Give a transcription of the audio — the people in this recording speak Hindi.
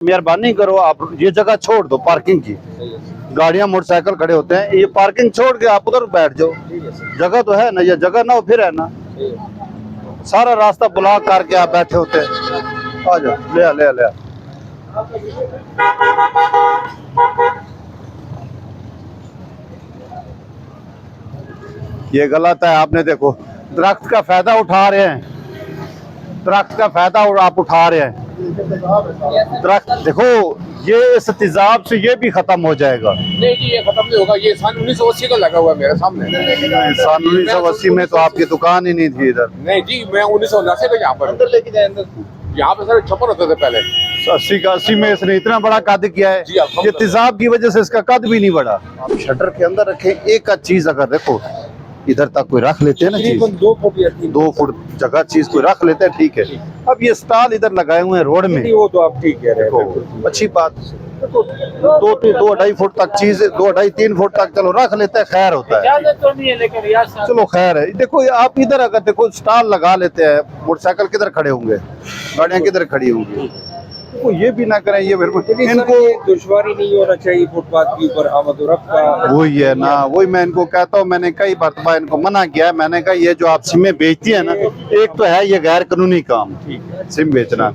मेहरबानी करो आप ये जगह छोड़ दो पार्किंग की। गाड़ियां मोटरसाइकिल खड़े होते हैं, ये पार्किंग छोड़ के आप उधर बैठ जाओ। जगह तो है ना, ये जगह ना हो फिर है ना, सारा रास्ता ब्लॉक करके आप बैठे होते हैं। आ जाओ, ले आ, ले आ, ले आ। ये गलत है, आपने देखो दरख्त का फायदा उठा रहे हैं, दरख्त का फायदा आप उठा रहे हैं। दरख्त देखो, ये इस तेजाब से ये भी खत्म हो जाएगा। नहीं जी, ये खत्म नहीं होगा। ये सन 1980 का लगा हुआ है मेरे सामने। सन 1980 में तो आपकी दुकान ही नहीं थी इधर। नहीं जी, मैं 1979 का यहाँ पर अंदर लेके जाए। अंदर यहाँ पे सारे छप्पर होते थे पहले। 80 का 80 में इसने इतना बड़ा कद किया है, ये तेजाब की वजह से इसका कद भी नहीं बढ़ा। आप शटर के अंदर रखें, एक चीज अगर देखो इधर तक कोई रख लेते हैं ना, चीज 2 फुट जगह चीज कोई रख लेते हैं, ठीक है। अब ये स्टॉल इधर लगाए हुए हैं रोड में, वो तो आप ठीक कह रहे हैं, अच्छी बात। तो 2-2.5 फुट तक चीज, 2-2.5-3 फुट तक चलो रख लेते हैं, खैर होता है, तो नहीं है, लेकिन यार चलो खैर है। देखो आप इधर अगर देखो स्टॉल लगा लेते हैं, मोटरसाइकिल किधर खड़े होंगे, गाड़ियां किधर खड़ी होंगी, तो ये भी ना करें। ये बिल्कुल इनको दुश्वारी नहीं होना चाहिए फुटपाथ के ऊपर आमद और रफ्त का। वही है ना, वही मैं इनको कहता हूँ, मैंने कई मरतबा इनको मना किया है। मैंने कहा ये जो आप सिमें बेचती है ना, एक तो है ये गैर कानूनी काम, सिम बेचना।